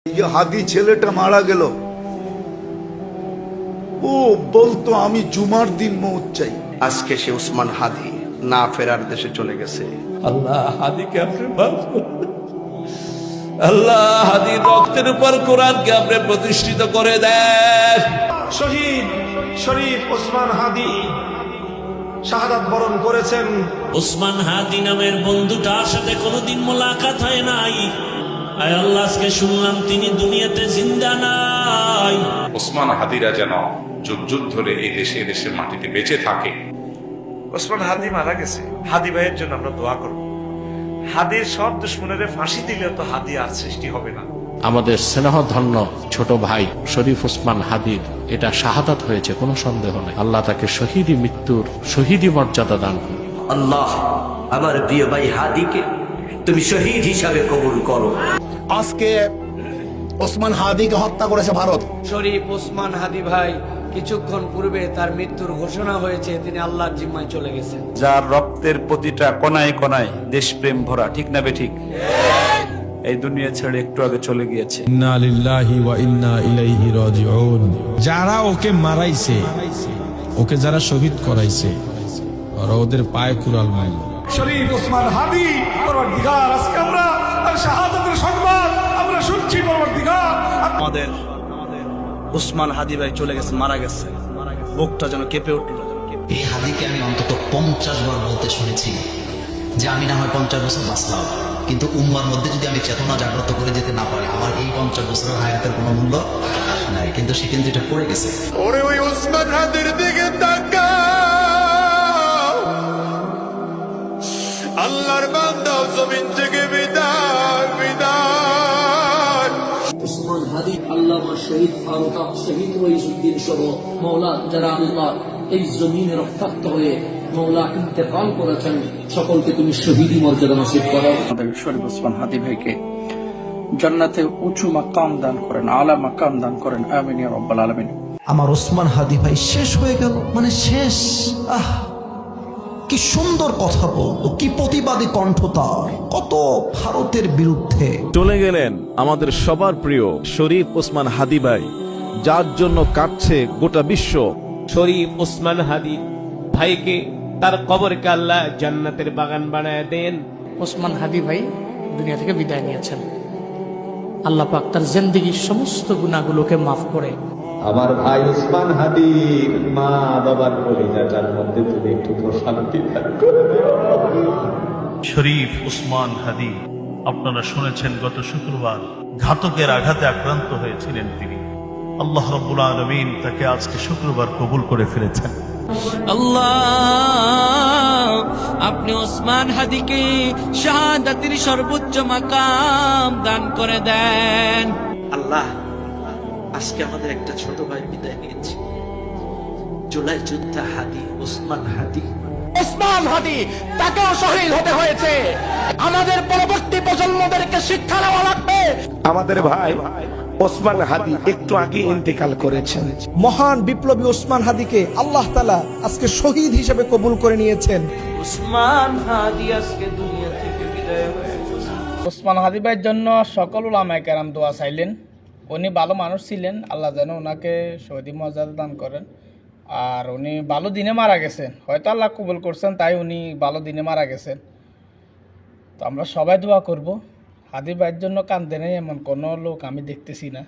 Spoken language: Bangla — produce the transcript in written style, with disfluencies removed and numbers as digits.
এই যে হাদি ছেলেটা মারা গেল, ও বলতো আমি জুমার দিন মৌত চাই। আজকে সে উসমান হাদি না ফেরার দেশে চলে গেছে। আল্লাহ হাদিকে আপনি মাফ করুন। আল্লাহ হাদির রক্তের উপর কোরআনকে আপনি প্রতিষ্ঠিত করে দেন। শহীদ শরীফ ওসমান হাদি শাহাদাত বরণ করেছেন। ওসমান হাদি নামের বন্ধুটার সাথে কোনোদিন মোলাকাত হয় নাই। আয় আল্লাহ, আজকে শুনলাম তিনি দুনিয়াতে জিন্দা নাই। ওসমান হাদিরা যেন যুগ যুগ ধরে এই দেশের মাটিতে বেঁচে থাকে। ওসমান হাদি মারা গেছে, হাদি ভাইয়ের জন্য আমরা দোয়া করব। হাদির সব দুশ্মনের ফাঁসি দিলে তো হাদি আর সৃষ্টি হবে না। আমাদের স্নেহধন্য ছোট ভাই শরীফ ওসমান হাদির এটা শাহাদাত হয়েছে, কোনো সন্দেহ নেই। আল্লাহ তাকে শহীদি মৃত্যুর শহীদি মর্যাদা দান করুন। আল্লাহ আমার প্রিয় ভাই হাদিকে তুমি শহীদ হিসাবে কবুল করো। আজকে ওসমান হাদিকে হত্যা করেছে ভারত। শরীফ ওসমান হাদি ভাই কিছুক্ষণ পূর্বে তার মৃত্যুর ঘোষণা হয়েছে, তিনি আল্লাহর জিম্মায় চলে গেছেন। যার রক্তের প্রতিটা কণায় কণায় দেশপ্রেম ভরা, ঠিক না বেঠিক? এই দুনিয়া ছেড়ে একটু আগে চলে গিয়েছে। ইন্না লিল্লাহি ওয়া ইন্না ইলাইহি রাজিউন। যারা ওকে মারাইছে, ওকে যারা শহীদ করাইছে, আর ওদের পায়ে কুড়াল মারল। শরীফ ওসমান হাদি পরওয়ারদিগার, আজকে আমরা তার শাহাদাতের সংবাদ আমরা শুনছি। পরওয়ারদিগার, আমাদের উসমান হাদি ভাই চলে গেছে, মারা গেছে, বুকটা যেন কেঁপে উঠলো। এই হাদিকে আমি অন্তত 50 বার বলতে শুনেছি যে আমি না হয় 50 বছর বাঁচলাম, কিন্তু উম্মার মধ্যে যদি আমি চেতনা জাগ্রত করে যেতে না পারি, আমার এই 50 বছরের হায়াতের কোনো মূল্য নাই। কিন্তু সে কিন্তু এটা করে গেছে। ওরে ওই ওসমান হাদির দিকে তাকাও, আল্লাহর বান্দা জমিন থেকে বিদায় বিদায়। ওসমান হাদি, আল্লামা শহীদ ফারুক শহীদ ওয়াইজউদ্দিন সহ মাওলা যারা আল্লাহ এই জমিনে রক্তাক্ত হয়ে মাওলা ইন্তেকাল করেছেন, সকলকে তুমি শহীদি মর্যাদা নসিব করো। আমাদের শরীফ ওসমান হাদি ভাইকে জান্নাতে উঁচু মাকাম দান করেন, আলা মাকাম দান করেন, আমিন ইয়া রাব্বাল আলামিন। আমার ওসমান হাদি ভাই শেষ হয়ে গেল, মানে শেষ। কি সুন্দর কথা বলতো, কি প্রতিবাদী কণ্ঠ তার, কত ভারতের বিরুদ্ধে। চলে গেলেন আমাদের সবার প্রিয় শরীফ ওসমান হাদি ভাই, যার জন্য কাঁদছে গোটা বিশ্ব। শরীফ ওসমান হাদি ভাইকে তার কবরকে আল্লাহ জান্নাতের বাগান বানায় দেন। ওসমান হাদি ভাই দুনিয়া থেকে বিদায় নিয়েছেন। আল্লাহ পাক তার জিন্দেগীর সমস্ত গুনাহগুলোকে মাফ করে আমার ভাই ওসমান হাদির মা বাবার কলিজাটার মধ্যে তুমি একটু প্রশান্তি দান করে দাও। শরীফ ওসমান হাদি, আপনারা শুনেছেন গত শুক্রবার ঘাতকের আঘাতে আক্রান্ত হয়েছিলেন তিনি। আল্লাহ রাব্বুল আলামিন তাকে আজকে শুক্রবার কবুল করে ফেলেছেন। আল্লাহ, আপনি ওসমান হাদিকে শাহাদাতের সর্বোচ্চ মাকাম দান করে দেন। আল্লাহ, আজকে আমাদের একটা ছোট ভাই বিদায় নিয়েছে। জুলাই যোদ্ধা হাদি, ওসমান হাদি। ওসমান হাদি, তাকেও শহীদ হতে হয়েছে। আমাদের পরবর্তী প্রজন্মদেরকে শিক্ষা নেওয়া লাগবে। আমাদের ভাই ওসমান হাদি একটু আগে ইন্তেকাল করেছেন। মহান বিপ্লবী ওসমান হাদিকে আল্লাহ তাআলা আজকে শহীদ হিসেবে কবুল করে নিয়েছেন। ওসমান হাদি আজকে দুনিয়া থেকে বিদায় হয়ে গেছে। ওসমান হাদি ভাইয়ের জন্য সকল উলামায়ে কেরাম দোয়া চাইলেন। উনি ভালো মানুষ ছিলেন, আল্লাহ যেন ওনাকে শহীদি মর্যাদা দান করেন। আর উনি ভালো দিনে মারা গেছেন, হয়তো আল্লাহ কবুল করছেন, তাই উনি ভালো দিনে মারা গেছেন। তো আমরা সবাই দোয়া করব। হাদি ভাইয়ের জন্য কান্দে নেই এমন কোনো লোক আমি দেখতেছি না।